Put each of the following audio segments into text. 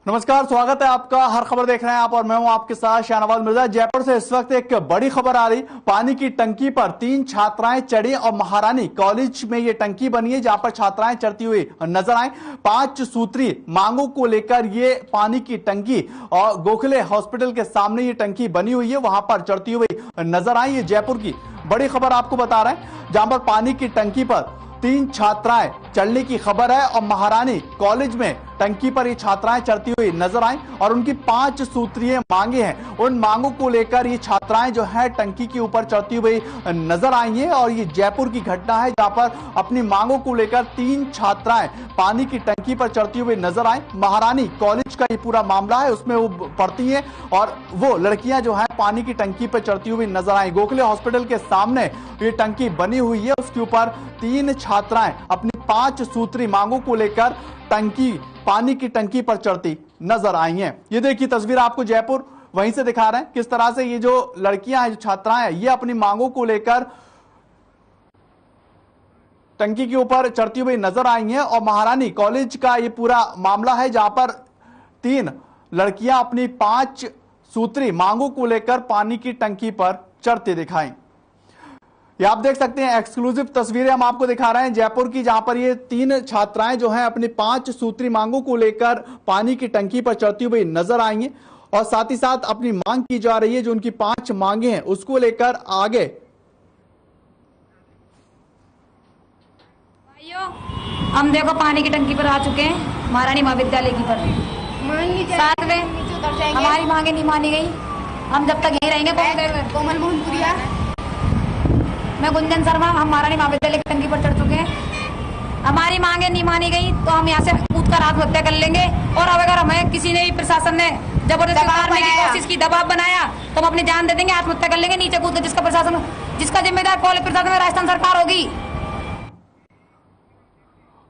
नमस्कार, स्वागत है आपका। हर खबर देख रहे हैं आप और मैं हूं आपके साथ शाहनवाज मिर्जा। जयपुर से इस वक्त एक बड़ी खबर आ रही। पानी की टंकी पर 3 छात्राएं चढ़ी और महारानी कॉलेज में ये टंकी बनी है जहां पर छात्राएं चढ़ती हुई नजर आए। 5 सूत्री मांगों को लेकर ये पानी की टंकी और गोखले हॉस्पिटल के सामने ये टंकी बनी हुई है, वहां पर चढ़ती हुई नजर आई। ये जयपुर की बड़ी खबर आपको बता रहे हैं जहां पर पानी की टंकी पर 3 छात्राएं चढ़ने की खबर है और महारानी कॉलेज में टंकी पर ये छात्राएं चढ़ती हुई नजर आई और उनकी 5 सूत्रीय मांगे हैं। उन मांगों को लेकर ये छात्राएं जो है टंकी के ऊपर चढ़ती हुई नजर आई हैं और ये जयपुर की घटना है जहां पर अपनी मांगों को लेकर 3 छात्राएं पानी की टंकी पर चढ़ती हुई नजर आई। महारानी कॉलेज का ये पूरा मामला है, उसमें वो पढ़ती है और वो लड़कियां जो है पानी की टंकी पर चढ़ती हुई नजर आई। गोखले हॉस्पिटल के सामने ये टंकी बनी हुई है, उसके ऊपर 3 छात्राएं अपनी 5 सूत्री मांगों को लेकर पानी की टंकी पर चढ़ती नजर आई हैं। ये देखिए तस्वीर आपको जयपुर वहीं से दिखा रहे हैं किस तरह से ये जो लड़कियां हैं, जो छात्राएं हैं, ये अपनी मांगों को लेकर टंकी के ऊपर चढ़ती हुई नजर आई हैं और महारानी कॉलेज का ये पूरा मामला है जहां पर 3 लड़कियां अपनी 5 सूत्री मांगों को लेकर पानी की टंकी पर चढ़ती दिखाई। ये आप देख सकते हैं एक्सक्लूसिव तस्वीरें हम आपको दिखा रहे हैं जयपुर की, जहां पर ये 3 छात्राएं जो हैं अपनी 5 सूत्री मांगों को लेकर पानी की टंकी पर चढ़ती हुई नजर आई हैं और साथ ही साथ अपनी मांग की जा रही है। जो उनकी 5 मांगे हैं उसको लेकर आगे हम देखो पानी की टंकी पर आ चुके हैं, महारानी महाविद्यालय की पर। साथ में हमारी मांगे नहीं मानी गई, हम जब तक यहीं रहेंगे। कोमल मोहनपुरिया, मैं गुंजन शर्मा, हम महारानी महाविद्यालय की टंकी पर चढ़ चुके हैं। हमारी मांगे नहीं मानी गई तो हम यहाँ से कूदकर आत्महत्या कर लेंगे और अगर हमें किसी ने भी प्रशासन ने जबरदस्ती मारने की कोशिश की, दबाव बनाया तो हम अपनी जान दे देंगे, आत्महत्या कर लेंगे नीचे कूद। जिसका जिम्मेदार प्रशासन में राजस्थान सरकार होगी।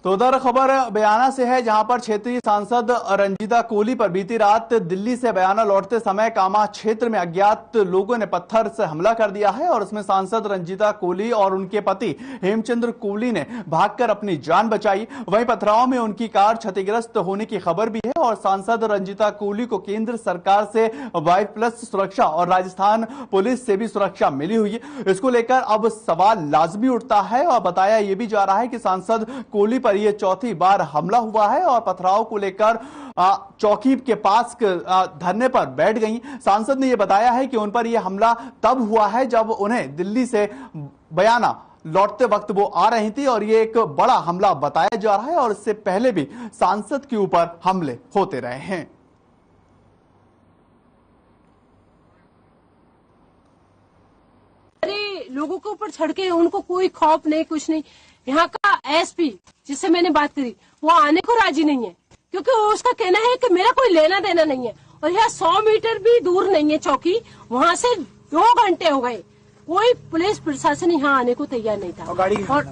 तो उधर खबर बयाना से है जहां पर क्षेत्रीय सांसद रंजीता कोहली पर बीती रात दिल्ली से बयाना लौटते समय कामा क्षेत्र में अज्ञात लोगों ने पत्थर से हमला कर दिया है और इसमें सांसद रंजीता कोहली और उनके पति हेमचंद्र कोहली ने भागकर अपनी जान बचाई। वहीं पथराव में उनकी कार क्षतिग्रस्त होने की खबर भी है और सांसद रंजीता कोहली को केंद्र सरकार से Y+ सुरक्षा और राजस्थान पुलिस से भी सुरक्षा मिली हुई है। इसको लेकर अब सवाल लाजमी उठता है और बताया यह भी जा रहा है कि सांसद कोहली ये 4थी बार हमला हुआ है और पथराव को लेकर चौकी के पास धरने पर बैठ गई। सांसद ने यह बताया है कि उन पर यह हमला तब हुआ है जब उन्हें दिल्ली से बयाना लौटते वक्त वो आ रही थी और ये एक बड़ा हमला बताया जा रहा है और इससे पहले भी सांसद के ऊपर हमले होते रहे हैं। लोगों के ऊपर चढ़ के उनको कोई खौफ नहीं, कुछ नहीं। यहाँ का एसपी जिससे मैंने बात करी वो आने को राजी नहीं है क्योंकि उसका कहना है कि मेरा कोई लेना देना नहीं है और यहाँ 100 मीटर भी दूर नहीं है चौकी, वहाँ से 2 घंटे हो गए, कोई पुलिस प्रशासन यहाँ आने को तैयार नहीं था।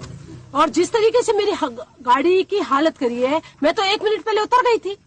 और जिस तरीके से मेरी गाड़ी की हालत करी है, मैं तो 1 मिनट पहले उतर गई थी।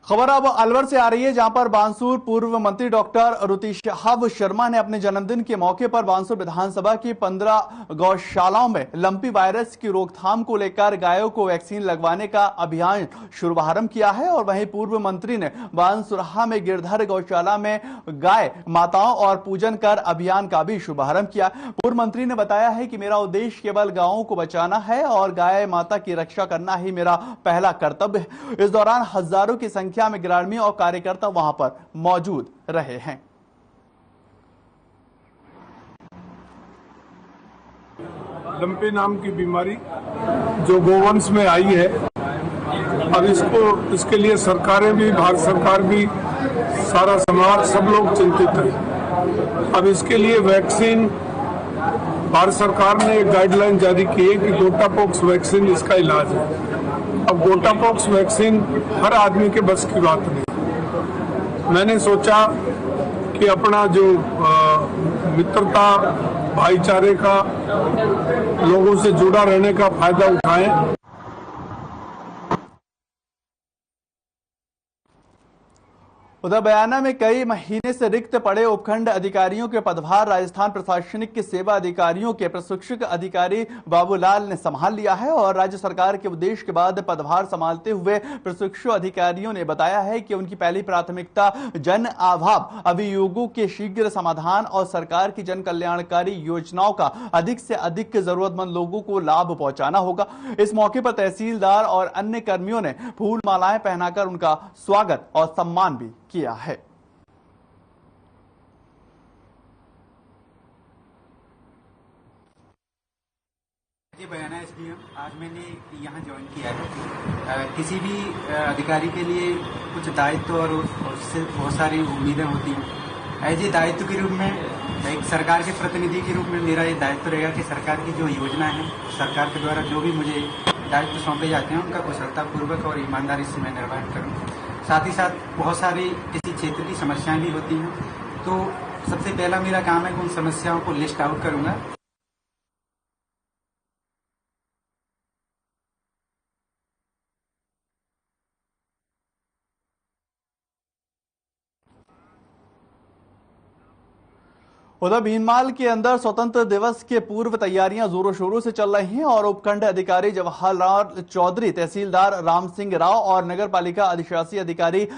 खबर अब अलवर से आ रही है जहां पर बांसुर पूर्व मंत्री डॉक्टर ऋतिशाह शर्मा ने अपने जन्मदिन के मौके पर बांसुर विधानसभा की 15 गौशालाओं में लंपी वायरस की रोकथाम को लेकर गायों को वैक्सीन लगवाने का अभियान शुभारंभ किया है। और वहीं पूर्व मंत्री ने बांसुरहा में गिरधर गौशाला में गाय माताओं और पूजन कर अभियान का भी शुभारंभ किया। पूर्व मंत्री ने बताया है कि मेरा उद्देश्य केवल गायों को बचाना है और गाय माता की रक्षा करना ही मेरा पहला कर्तव्य है। इस दौरान हजारों की संख्या में ग्रामीण और कार्यकर्ता वहां पर मौजूद रहे हैं। लंपी नाम की बीमारी जो गोवंश में आई है, अब इसके लिए सरकारें भी, भारत सरकार भी, सारा समाज, सब लोग चिंतित है। अब इसके लिए वैक्सीन, भारत सरकार ने एक गाइडलाइन जारी की है कि गोटापॉक्स वैक्सीन इसका इलाज है। अब गोटापॉक्स वैक्सीन हर आदमी के बस की बात नहीं। मैंने सोचा कि अपना जो मित्रता, भाईचारे का, लोगों से जुड़ा रहने का फायदा उठाएं। उधर बयाना में कई महीने से रिक्त पड़े उपखंड अधिकारियों के पदभार राजस्थान प्रशासनिक सेवा अधिकारियों के प्रशिक्षक अधिकारी बाबूलाल ने संभाल लिया है और राज्य सरकार के उद्देश्य के बाद पदभार संभालते हुए प्रशिक्षु अधिकारियों ने बताया है कि उनकी पहली प्राथमिकता जन अभाव अभियोगों के शीघ्र समाधान और सरकार की जन कल्याणकारी योजनाओं का अधिक से अधिक जरूरतमंद लोगों को लाभ पहुंचाना होगा। इस मौके पर तहसीलदार और अन्य कर्मियों ने फूल मालाएं पहनाकर उनका स्वागत और सम्मान भी किया है। बयाना एसडीएम आज मैंने यहाँ ज्वाइन किया है। किसी भी अधिकारी के लिए कुछ दायित्व और उससे बहुत सारी उम्मीदें होती हैं। एज ए दायित्व के रूप में एक सरकार के प्रतिनिधि के रूप में मेरा ये दायित्व रहेगा कि सरकार की जो योजना है, सरकार के द्वारा जो भी मुझे दायित्व सौंपे जाते हैं उनका कुशलतापूर्वक और ईमानदारी से मैं निर्वहन करूँ। साथ ही साथ बहुत सारी किसी क्षेत्र की समस्याएं भी होती हैं, तो सबसे पहला मेरा काम है कि उन समस्याओं को लिस्ट आउट करूंगा। उधर भीनमाल के अंदर स्वतंत्र दिवस के पूर्व तैयारियां जोरों शोरों से चल रही हैं और उपखंड अधिकारी जवाहरलाल चौधरी, तहसीलदार राम सिंह राव और नगर पालिका अधिशासी अधिकारी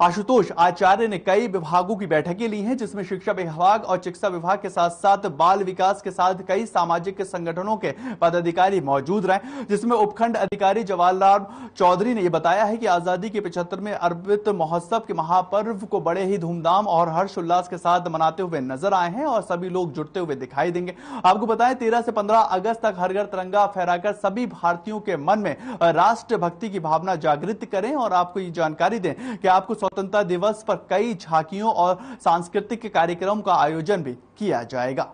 आशुतोष आचार्य ने कई विभागों की बैठकें ली हैं, जिसमें शिक्षा विभाग और चिकित्सा विभाग के साथ साथ बाल विकास के साथ कई सामाजिक संगठनों के पदाधिकारी मौजूद रहे। जिसमें उपखंड अधिकारी जवाहरलाल चौधरी ने यह बताया है कि आजादी के 75वें अमृत महोत्सव के महापर्व को बड़े ही धूमधाम और हर्षोल्लास के साथ मनाते हुए नजर आए हैं और सभी लोग जुटते हुए दिखाई देंगे। आपको बताएं 13 से 15 अगस्त तक हर घर तिरंगा फहराकर सभी भारतीयों के मन में राष्ट्रभक्ति की भावना जागृत करें और आपको ये जानकारी दें कि आपको स्वतंत्रता दिवस पर कई झांकियों और सांस्कृतिक कार्यक्रम का आयोजन भी किया जाएगा।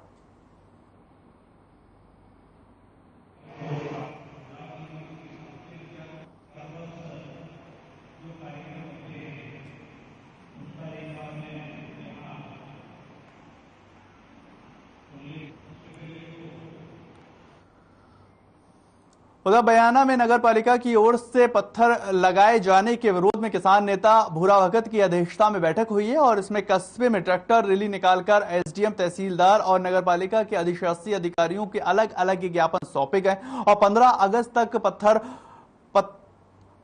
उधर बयाना में नगर पालिका की ओर से पत्थर लगाए जाने के विरोध में किसान नेता भूरा भगत की अध्यक्षता में बैठक हुई है और इसमें कस्बे में ट्रैक्टर रैली निकालकर एसडीएम, तहसीलदार और नगर पालिका के अधिशासी अधिकारियों के अलग अलग ज्ञापन सौंपे गए और 15 अगस्त तक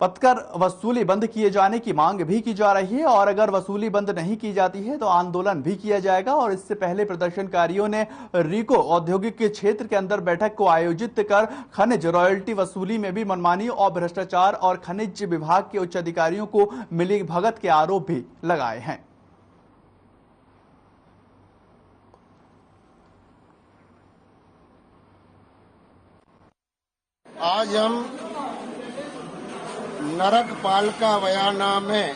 पत्थर वसूली बंद किए जाने की मांग भी की जा रही है और अगर वसूली बंद नहीं की जाती है तो आंदोलन भी किया जाएगा। और इससे पहले प्रदर्शनकारियों ने रिको औद्योगिक क्षेत्र के अंदर बैठक को आयोजित कर खनिज रॉयल्टी वसूली में भी मनमानी और भ्रष्टाचार और खनिज विभाग के उच्च अधिकारियों को मिलीभगत के आरोप भी लगाए हैं। आज हम नगरपालिका बयाना में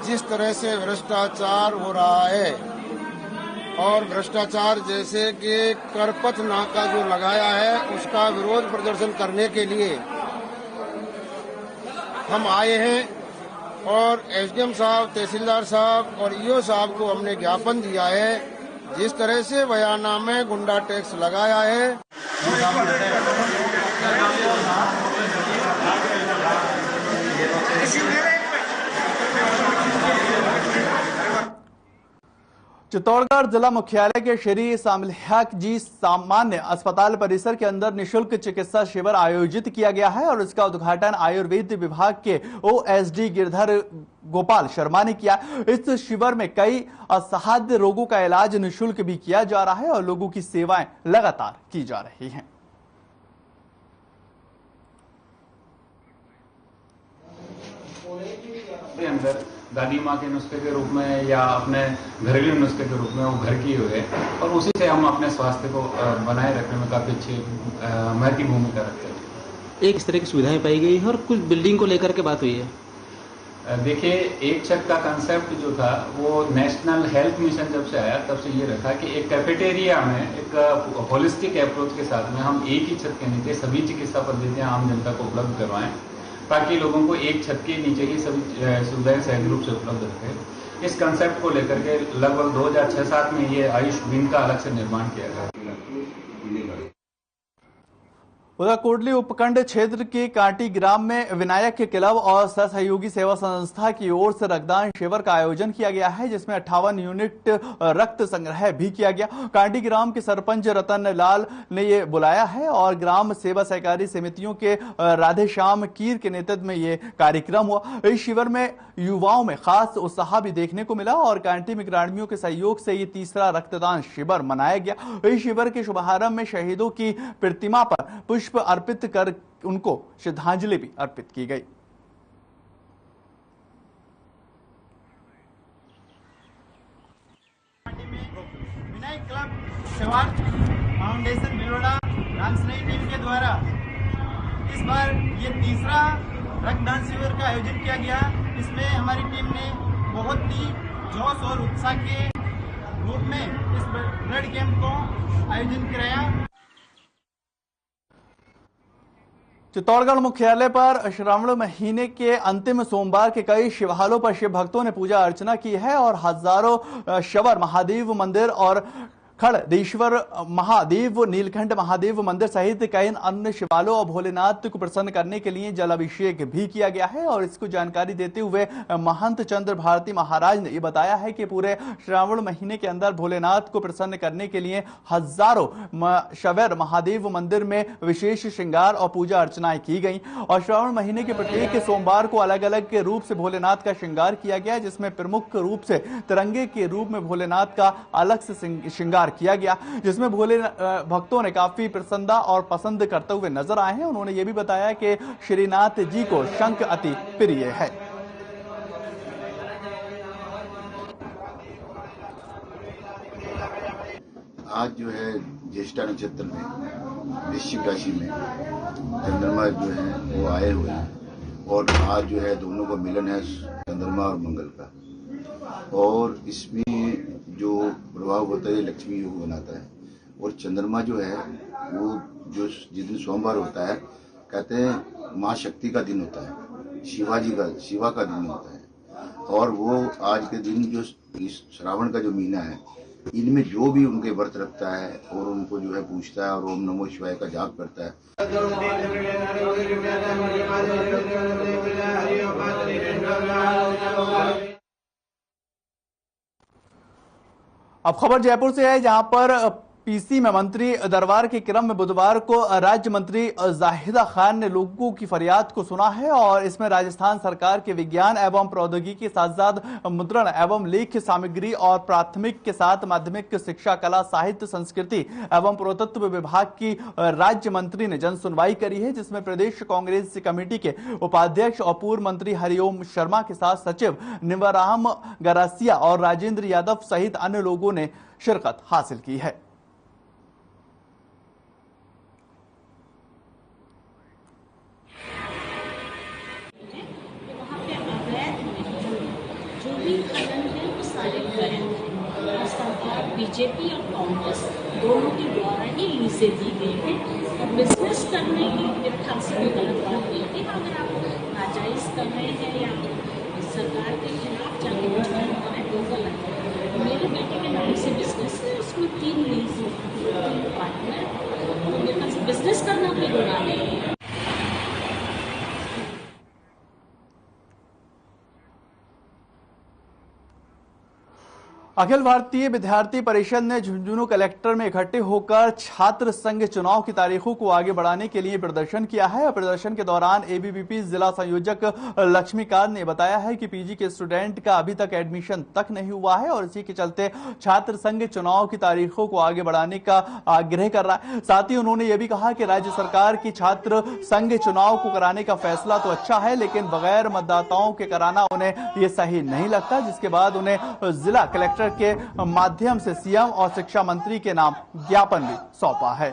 जिस तरह से भ्रष्टाचार हो रहा है और भ्रष्टाचार जैसे कि करपथ नाका जो लगाया है उसका विरोध प्रदर्शन करने के लिए हम आए हैं और एसडीएम साहब, तहसीलदार साहब और ईओ साहब को हमने ज्ञापन दिया है। जिस तरह से बयाना में गुंडा टैक्स लगाया है, चित्तौड़गढ़ जिला मुख्यालय के श्री सामलिया जी सामान्य अस्पताल परिसर के अंदर निशुल्क चिकित्सा शिविर आयोजित किया गया है और इसका उद्घाटन आयुर्वेद विभाग के ओएसडी गिरधर गोपाल शर्मा ने किया। इस शिविर में कई असाध्य रोगों का इलाज निशुल्क भी किया जा रहा है और लोगों की सेवाएं लगातार की जा रही हैं। अंदर दादी माँ के नुस्खे के रूप में या अपने घरेलू नुस्खे के रूप में वो घर की हुए और उसी से हम अपने स्वास्थ्य को बनाए रखने में काफी अच्छी महत्वपूर्ण भूमिका रखते हैं। एक इस तरह की सुविधाएं पाई गई है और कुछ बिल्डिंग को लेकर के बात हुई है। देखिए, एक छत का कंसेप्ट जो था वो नेशनल हेल्थ मिशन जब से आया तब से ये रखा कि एक कैफेटेरिया में एक होलिस्टिक अप्रोच के साथ में हम एक ही छत के नीचे सभी चिकित्सा पद्धतियां आम जनता को उपलब्ध करवाएं ताकि लोगों को एक छत के नीचे ही सभी सुविधाएं सहज रूप से उपलब्ध रहे। इस कंसेप्ट को लेकर के लगभग 2006-07 में ये आयुष विंग का अलग से निर्माण किया गया। उधर कोटली उपखंड क्षेत्र के कांटी ग्राम में विनायक क्लब और सहयोगी सेवा संस्था की ओर से रक्तदान शिविर का आयोजन किया गया है, जिसमें 58 यूनिट रक्त संग्रह भी किया गया। कांटी ग्राम के सरपंच रतन लाल ने ये बुलाया है और ग्राम सेवा सहकारी समितियों के राधेश्याम कीर के नेतृत्व में ये कार्यक्रम हुआ। इस शिविर में युवाओं में खास उत्साह भी देखने को मिला और कांटी में ग्रामीणों के सहयोग से ये तीसरा रक्तदान शिविर मनाया गया। इस शिविर के शुभारंभ में शहीदों की प्रतिमा पर पुष्प अर्पित कर उनको श्रद्धांजलि भी अर्पित की गई। विनायक क्लब सेवा फाउंडेशन भिलोड़ा रामसनई टीम के द्वारा इस बार ये तीसरा रक्तदान शिविर का आयोजन किया गया। इसमें हमारी टीम ने बहुत ही जोश और उत्साह के रूप में इस ब्लड कैंप को आयोजन कराया। चित्तौड़गढ़ मुख्यालय पर श्रावण महीने के अंतिम सोमवार के कई शिवालयों पर शिव भक्तों ने पूजा अर्चना की है और हजारों शवर महादेव मंदिर और खड़देश्वर महादेव, नीलकंठ महादेव मंदिर सहित कई अन्य शिवालयों और भोलेनाथ को प्रसन्न करने के लिए जल अभिषेक भी किया गया है। और इसको जानकारी देते हुए महंत चंद्र भारती महाराज ने ये बताया है कि पूरे श्रावण महीने के अंदर भोलेनाथ को प्रसन्न करने के लिए हजारों शवर महादेव मंदिर में विशेष श्रृंगार और पूजा अर्चनाएं की गई और श्रावण महीने के प्रत्येक सोमवार को अलग अलग के रूप से भोलेनाथ का श्रृंगार किया गया, जिसमें प्रमुख रूप से तिरंगे के रूप में भोलेनाथ का अलग से श्रृंगार किया गया, जिसमें भोले भक्तों ने काफी प्रसन्नता और पसंद करते हुए नजर आए हैं। उन्होंने ये भी बताया कि श्रीनाथ जी को शंख अति प्रिय है। आज जो है ज्येष्ठा नक्षत्र में वृश्चिक राशि में चंद्रमा जो है वो आए हुए हैं और आज जो है दोनों का मिलन है चंद्रमा और मंगल का, और इसमें जो प्रभाव होता है लक्ष्मी योग बनाता है। और चंद्रमा जो है वो जो जिस दिन सोमवार होता है कहते हैं माँ शक्ति का दिन होता है, शिवा का दिन होता है। और वो आज के दिन जो इस श्रावण का जो महीना है इनमें जो भी उनके व्रत रखता है और उनको जो है पूछता है और ओम नमो शिवाय का जाप करता है। अब खबर जयपुर से है, जहां पर पीसी में मंत्री दरबार के क्रम में बुधवार को राज्य मंत्री जाहिदा खान ने लोगों की फरियाद को सुना है और इसमें राजस्थान सरकार के विज्ञान एवं प्रौद्योगिकी साथ साथ मुद्रण एवं लेख सामग्री और प्राथमिक के साथ माध्यमिक शिक्षा, कला, साहित्य, संस्कृति एवं पुरातत्व विभाग की राज्य मंत्री ने जन सुनवाई करी है, जिसमें प्रदेश कांग्रेस कमेटी के उपाध्यक्ष और पूर्व मंत्री हरिओम शर्मा के साथ सचिव निवराम गरासिया और राजेंद्र यादव सहित अन्य लोगों ने शिरकत हासिल की है। बीजेपी और कांग्रेस दोनों के द्वारा ही लीजें दी गई है और बिजनेस करने की मेरे ख्याल से कोई गलत बात नहीं है। अगर आप नाजायज कर रहे हैं या सरकार के खिलाफ जाके कुछ करें तो गलत है। मेरे बेटे के नाम से बिजनेस है, उसमें 3 लीज 3 पार्टनर, मेरे ख्याल से बिजनेस करना कोई गुनाह नहीं है। अखिल भारतीय विद्यार्थी परिषद ने झुंझुनू कलेक्टर में इकट्ठे होकर छात्र संघ चुनाव की तारीखों को आगे बढ़ाने के लिए प्रदर्शन किया है। प्रदर्शन के दौरान एबीवीपी जिला संयोजक लक्ष्मीकांत ने बताया है कि पीजी के स्टूडेंट का अभी तक एडमिशन तक नहीं हुआ है और इसी के चलते छात्र संघ चुनाव की तारीखों को आगे बढ़ाने का आग्रह कर रहा है। साथ ही उन्होंने ये भी कहा कि राज्य सरकार की छात्र संघ चुनाव को कराने का फैसला तो अच्छा है, लेकिन बगैर मतदाताओं के कराना उन्हें ये सही नहीं लगता, जिसके बाद उन्हें जिला कलेक्टर के माध्यम से सीएम और शिक्षा मंत्री के नाम ज्ञापन भी सौंपा है।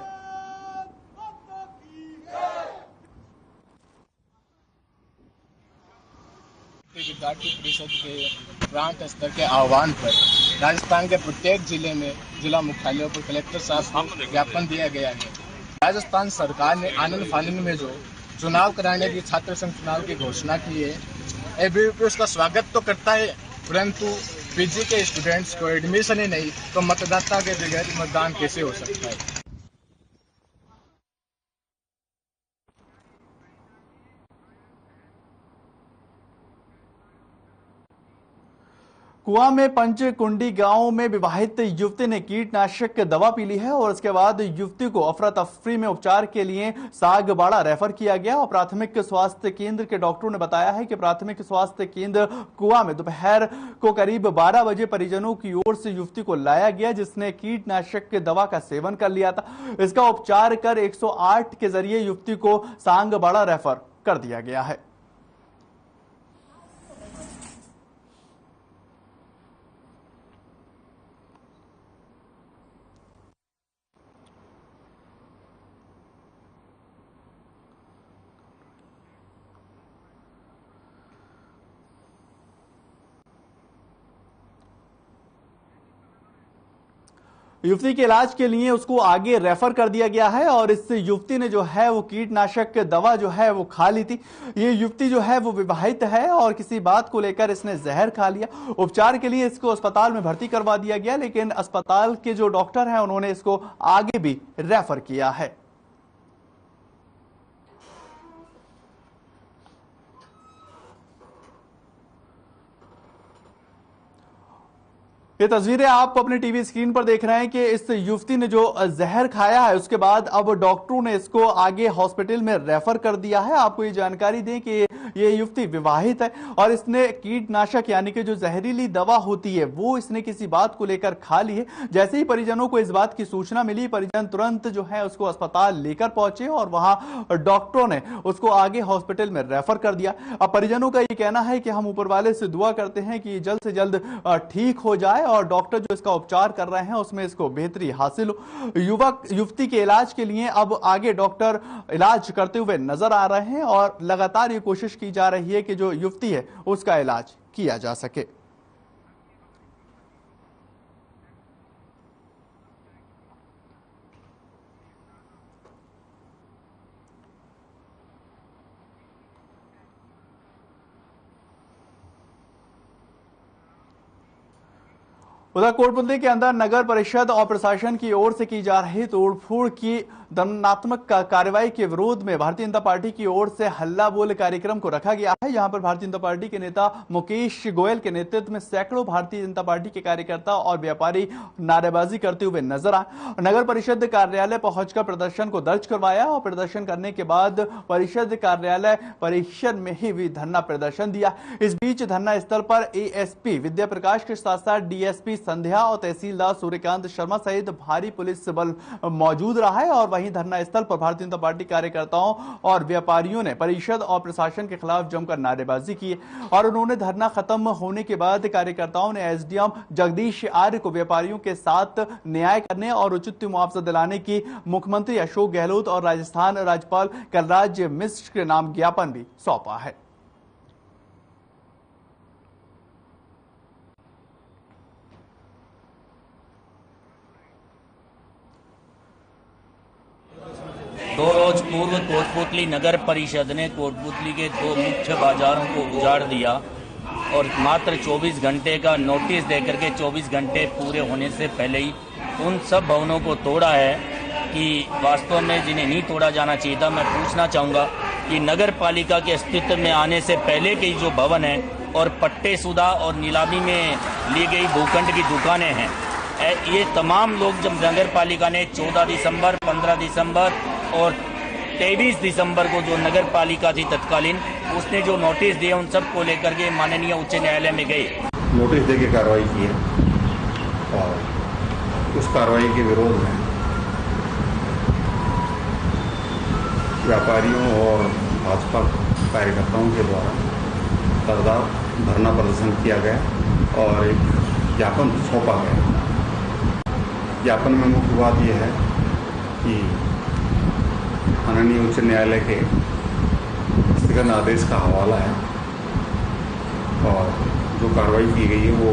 विद्यार्थी परिषद के प्रांत स्तर के आह्वान पर राजस्थान के प्रत्येक जिले में जिला मुख्यालयों पर कलेक्टर साहब को ज्ञापन दिया गया है। राजस्थान सरकार ने आनंद फानंद में जो चुनाव कराने की छात्र संघ चुनाव की घोषणा की है, एबीवीपी उसका स्वागत तो करता है, परंतु पीजी के स्टूडेंट्स को एडमिशन ही नहीं तो मतदाता के बगैर मतदान कैसे हो सकता है। कुआं में पंचकुंडी गांव में विवाहित युवती ने कीटनाशक दवा पी ली है और उसके बाद युवती को अफरा तफरी में उपचार के लिए सागबाड़ा रेफर किया गया और प्राथमिक स्वास्थ्य केंद्र के डॉक्टरों ने बताया है कि प्राथमिक स्वास्थ्य केंद्र कुआं में दोपहर को करीब 12 बजे परिजनों की ओर से युवती को लाया गया, जिसने कीटनाशक दवा का सेवन कर लिया था। इसका उपचार कर 108 के जरिए युवती को सागबाड़ा रेफर कर दिया गया है। युवती के इलाज के लिए उसको आगे रेफर कर दिया गया है और इस युवती ने जो है वो कीटनाशक दवा जो है वो खा ली थी। ये युवती जो है वो विवाहित है और किसी बात को लेकर इसने जहर खा लिया। उपचार के लिए इसको अस्पताल में भर्ती करवा दिया गया, लेकिन अस्पताल के जो डॉक्टर हैं उन्होंने इसको आगे भी रेफर किया है। ये तस्वीरें आप अपने टीवी स्क्रीन पर देख रहे हैं कि इस युवती ने जो जहर खाया है उसके बाद अब डॉक्टरों ने इसको आगे हॉस्पिटल में रेफर कर दिया है। आपको ये जानकारी दें कि ये युवती विवाहित है और इसने कीटनाशक यानी कि जो जहरीली दवा होती है वो इसने किसी बात को लेकर खा ली है। जैसे ही परिजनों को इस बात की सूचना मिली, परिजन तुरंत जो है उसको अस्पताल लेकर पहुंचे और वहां डॉक्टरों ने उसको आगे हॉस्पिटल में रेफर कर दिया। अब परिजनों का ये कहना है कि हम ऊपर वाले से दुआ करते हैं कि जल्द से जल्द ठीक हो जाए और डॉक्टर जो इसका उपचार कर रहे हैं उसमें इसको बेहतरी हासिल हो। युवती के इलाज के लिए अब आगे डॉक्टर इलाज करते हुए नजर आ रहे हैं और लगातार ये कोशिश की जा रही है कि जो युवती है उसका इलाज किया जा सके। उधर कोटपुतली के अंदर नगर परिषद और प्रशासन की ओर से की जा रही तोड़फोड़ की दंडात्मक कार्रवाई के विरोध में भारतीय जनता पार्टी की ओर से हल्ला बोल कार्यक्रम को रखा गया है। यहां पर भारतीय जनता पार्टी के नेता मुकेश गोयल के नेतृत्व में सैकड़ों भारतीय जनता पार्टी के कार्यकर्ता और व्यापारी नारेबाजी करते हुए नजर आए। नगर परिषद कार्यालय पहुंचकर प्रदर्शन को दर्ज करवाया और प्रदर्शन करने के बाद परिषद कार्यालय परिसर में ही धरना प्रदर्शन दिया। इस बीच धरना स्थल पर एएसपी विद्या प्रकाश के साथ साथ डीएसपी संध्या और तहसीलदार सूर्यकांत शर्मा सहित भारी पुलिस बल मौजूद रहा है और वहीं धरना स्थल पर भारतीय जनता पार्टी कार्यकर्ताओं और व्यापारियों ने परिषद और प्रशासन के खिलाफ जमकर नारेबाजी की और उन्होंने धरना खत्म होने के बाद कार्यकर्ताओं ने एसडीएम जगदीश आर्य को व्यापारियों के साथ न्याय करने और उचित मुआवजा दिलाने की मुख्यमंत्री अशोक गहलोत और राजस्थान राज्यपाल कलराज मिश्र के नाम ज्ञापन भी सौंपा है। दो रोज पूर्व कोटपुतली नगर परिषद ने कोटपुतली के दो मुख्य बाजारों को उजाड़ दिया और मात्र 24 घंटे का नोटिस देकर के 24 घंटे पूरे होने से पहले ही उन सब भवनों को तोड़ा है कि वास्तव में जिन्हें नहीं तोड़ा जाना चाहिए था। मैं पूछना चाहूँगा कि नगर पालिका के अस्तित्व में आने से पहले के जो भवन है और पट्टेशुदा और नीलामी में ली गई भूखंड की दुकानें हैं, ये तमाम लोग जब नगर पालिका ने 14 दिसंबर 15 दिसंबर और 23 दिसंबर को जो नगर पालिका थी तत्कालीन, उसने जो नोटिस दिए उन सब को लेकर के माननीय उच्च न्यायालय में गए। नोटिस देके कार्रवाई की है और उस कार्रवाई के विरोध में व्यापारियों और भाजपा कार्यकर्ताओं के द्वारा सरदार धरना प्रदर्शन किया गया और एक ज्ञापन सौंपा गया। ज्ञापन में मुख्य बात यह है कि माननीय उच्च न्यायालय के स्थगन आदेश का हवाला है और जो कार्रवाई की गई है वो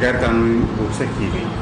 गैर कानूनी रूप से की गई है।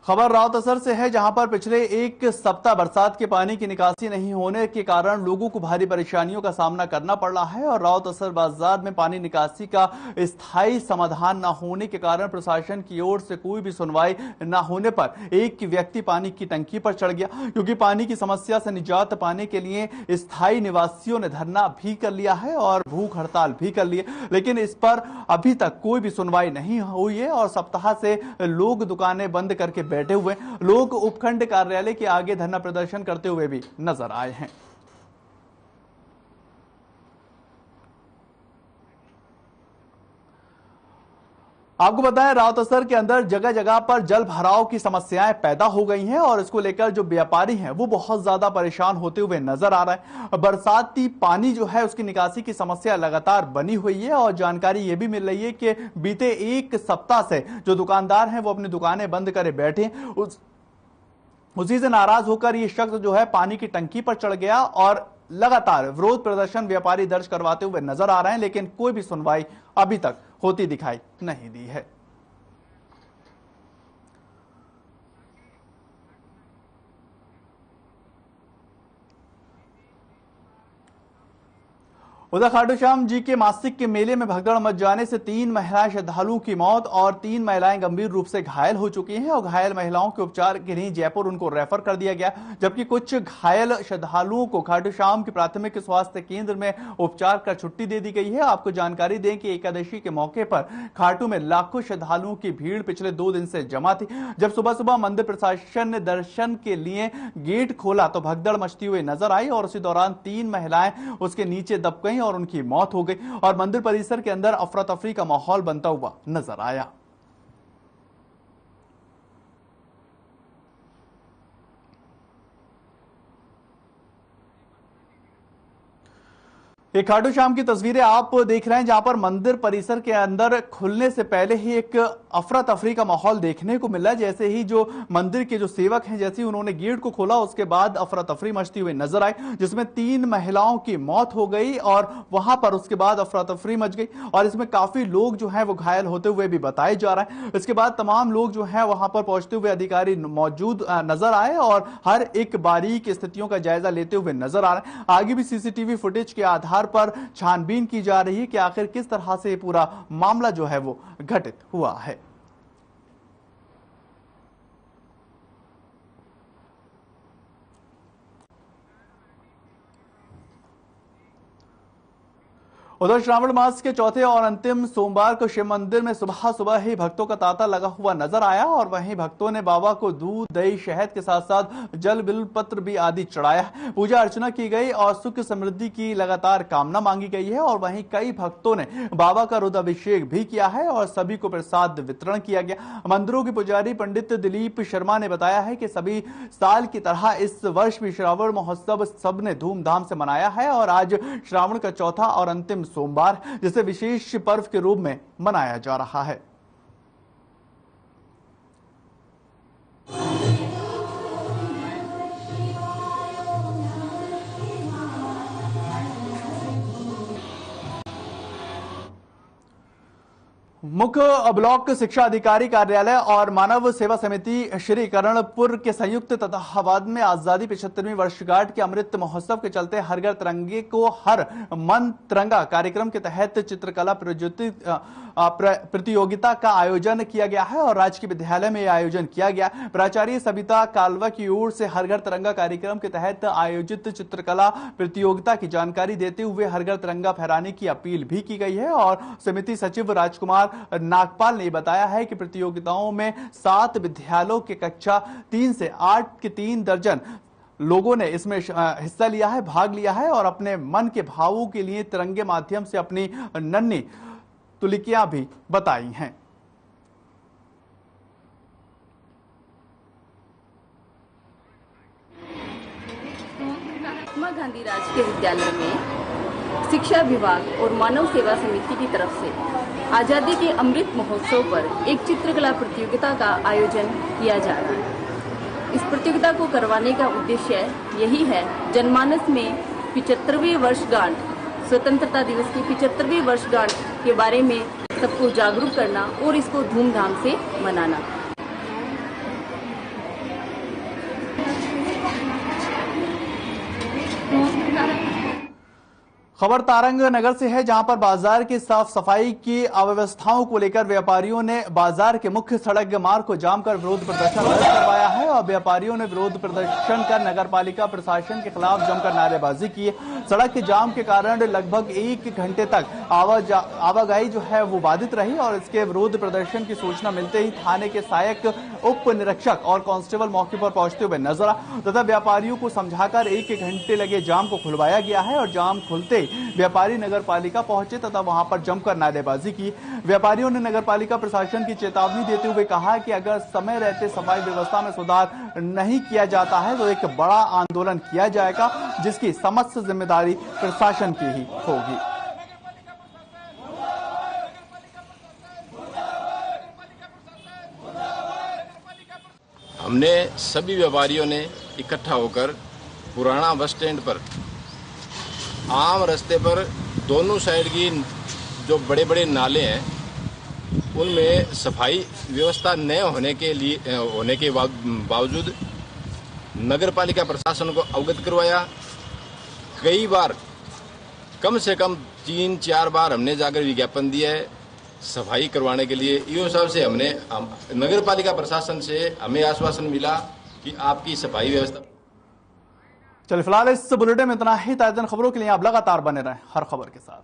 खबर रावतसर से है, जहां पर पिछले एक सप्ताह बरसात के पानी की निकासी नहीं होने के कारण लोगों को भारी परेशानियों का सामना करना पड़ रहा है और रावतसर बाजार में पानी निकासी का स्थायी समाधान न होने के कारण प्रशासन की ओर से कोई भी सुनवाई न होने पर एक व्यक्ति पानी की टंकी पर चढ़ गया, क्योंकि पानी की समस्या से निजात पाने के लिए स्थायी निवासियों ने धरना भी कर लिया है और भूख हड़ताल भी कर ली, लेकिन इस पर अभी तक कोई भी सुनवाई नहीं हुई है और सप्ताह से लोग दुकानें बंद करके बैठे हुए लोग उपखंड कार्यालय के आगे धरना प्रदर्शन करते हुए भी नजर आए हैं। आपको बताएं, रावतसर के अंदर जगह जगह पर जल भराव की समस्याएं पैदा हो गई हैं और इसको लेकर जो व्यापारी हैं वो बहुत ज्यादा परेशान होते हुए नजर आ रहे हैं। बरसाती पानी जो है उसकी निकासी की समस्या लगातार बनी हुई है और जानकारी ये भी मिल रही है कि बीते एक सप्ताह से जो दुकानदार हैं वो अपनी दुकानें बंद करे बैठे, उसी से नाराज होकर ये शख्स जो है पानी की टंकी पर चढ़ गया और लगातार विरोध प्रदर्शन व्यापारी दर्ज करवाते हुए नजर आ रहे हैं, लेकिन कोई भी सुनवाई अभी तक होती दिखाई नहीं दी है। उधर खाटू श्याम जी के मासिक के मेले में भगदड़ मच जाने से 3 महिला श्रद्धालुओं की मौत और 3 महिलाएं गंभीर रूप से घायल हो चुकी हैं और घायल महिलाओं के उपचार के लिए जयपुर उनको रेफर कर दिया गया, जबकि कुछ घायल श्रद्धालुओं को खाटू श्याम के प्राथमिक स्वास्थ्य केंद्र में उपचार कर छुट्टी दे दी गई है। आपको जानकारी दें कि एकादशी के मौके पर खाटू में लाखों श्रद्धालुओं की भीड़ पिछले 2 दिन से जमा थी। जब सुबह सुबह मंदिर प्रशासन ने दर्शन के लिए गेट खोला तो भगदड़ मचती हुई नजर आई और उसी दौरान 3 महिलाएं उसके नीचे दब गईं और उनकी मौत हो गई और मंदिर परिसर के अंदर अफरा तफरी का माहौल बनता हुआ नजर आया। ये खाटू श्याम की तस्वीरें आप देख रहे हैं, जहां पर मंदिर परिसर के अंदर खुलने से पहले ही एक अफरा तफरी का माहौल देखने को मिला। जैसे ही जो मंदिर के जो सेवक हैं, जैसे ही उन्होंने गेट को खोला उसके बाद अफरा तफरी मचती हुई नजर आई, जिसमें 3 महिलाओं की मौत हो गई और वहां पर उसके बाद अफरा तफरी मच गई और इसमें काफी लोग जो है वो घायल होते हुए भी बताए जा रहे हैं। इसके बाद तमाम लोग जो है वहां पर पहुंचते हुए अधिकारी मौजूद नजर आए और हर एक बारीक स्थितियों का जायजा लेते हुए नजर आ रहे हैं। आगे भी सीसीटीवी फुटेज के आधार पर छानबीन की जा रही है कि आखिर किस तरह से पूरा मामला जो है वो घटित हुआ है। उधर श्रावण मास के चौथे और अंतिम सोमवार को शिव मंदिर में सुबह सुबह ही भक्तों का तांता लगा हुआ नजर आया और वहीं भक्तों ने बाबा को दूध, दही, शहद के साथ साथ जल, बिल्व पत्र भी आदि चढ़ाया। पूजा अर्चना की गई और सुख समृद्धि की लगातार कामना मांगी गई है और वहीं कई भक्तों ने बाबा का रुद्राभिषेक भी किया है और सभी को प्रसाद वितरण किया गया। मंदिरों के पुजारी पंडित दिलीप शर्मा ने बताया है कि सभी साल की तरह इस वर्ष भी श्रावण महोत्सव सबने धूमधाम से मनाया है और आज श्रावण का चौथा और अंतिम सोमवार जिसे विशेष पर्व के रूप में मनाया जा रहा है। मुख्य ब्लॉक शिक्षा अधिकारी कार्यालय और मानव सेवा समिति श्री करणपुर के संयुक्त तत्वावधान में आजादी 75वीं वर्षगांठ के अमृत महोत्सव के चलते हर घर तिरंगे को हर मन तिरंगा कार्यक्रम के तहत चित्रकला प्रतियोगिता का आयोजन किया गया है और राजकीय विद्यालय में आयोजन किया गया। प्राचार्य सविता कालवा की ओर से हर घर तिरंगा कार्यक्रम के तहत आयोजित चित्रकला प्रतियोगिता की जानकारी देते हुए हर घर तिरंगा फहराने की अपील भी की गई है और समिति सचिव राजकुमार नागपाल ने बताया है कि प्रतियोगिताओं में 7 विद्यालयों के कक्षा 3 से 8 के 3 दर्जन लोगों ने इसमें हिस्सा लिया है, भाग लिया है और अपने मन के भावों के लिए तिरंगे माध्यम से अपनी नन्ही तुलिकियां भी बताई हैं। महात्मा गांधी राजकीय विद्यालय में शिक्षा विभाग और मानव सेवा समिति की तरफ से आजादी के अमृत महोत्सव पर एक चित्रकला प्रतियोगिता का आयोजन किया जा रहा है। इस प्रतियोगिता को करवाने का उद्देश्य यही है, जनमानस में 75वीं वर्षगांठ, स्वतंत्रता दिवस की 75वीं वर्षगांठ के बारे में सबको जागरूक करना और इसको धूमधाम से मनाना। खबर तारंग नगर से है, जहां पर बाजार की साफ सफाई की अव्यवस्थाओं को लेकर व्यापारियों ने बाजार के मुख्य सड़क मार्ग को जाम कर विरोध प्रदर्शन करवाया है और व्यापारियों ने विरोध प्रदर्शन कर नगरपालिका प्रशासन के खिलाफ जमकर नारेबाजी की। सड़क के जाम के कारण लगभग 1 घंटे तक आवाजाही जो है वो बाधित रही और इसके विरोध प्रदर्शन की सूचना मिलते ही थाने के सहायक उप निरीक्षक और कांस्टेबल मौके पर पहुंचते हुए नजर आए तथा व्यापारियों को समझाकर 1 घंटे लगे जाम को खुलवाया गया है और जाम खुलते व्यापारी नगरपालिका पहुंचे तथा वहां पर जमकर नारेबाजी की। व्यापारियों ने नगरपालिका प्रशासन की चेतावनी देते हुए कहा कि अगर समय रहते सफाई व्यवस्था में सुधार नहीं किया जाता है तो एक बड़ा आंदोलन किया जाएगा, जिसकी समस्त जिम्मेदारी प्रशासन की ही होगी। हमने सभी व्यापारियों ने इकट्ठा होकर पुराना बस स्टैंड पर आम रास्ते पर दोनों साइड की जो बड़े बड़े नाले हैं उनमें सफाई व्यवस्था न होने के बावजूद नगरपालिका प्रशासन को अवगत करवाया। कई बार कम से कम 3-4 बार हमने जाकर विज्ञापन दिया है सफाई करवाने के लिए। इस हिसाब से हमने नगरपालिका प्रशासन से हमें आश्वासन मिला कि आपकी सफाई व्यवस्था। चलिए फिलहाल इस बुलेटिन में इतना ही। ताज़ा खबरों के लिए आप लगातार बने रहें हर खबर के साथ।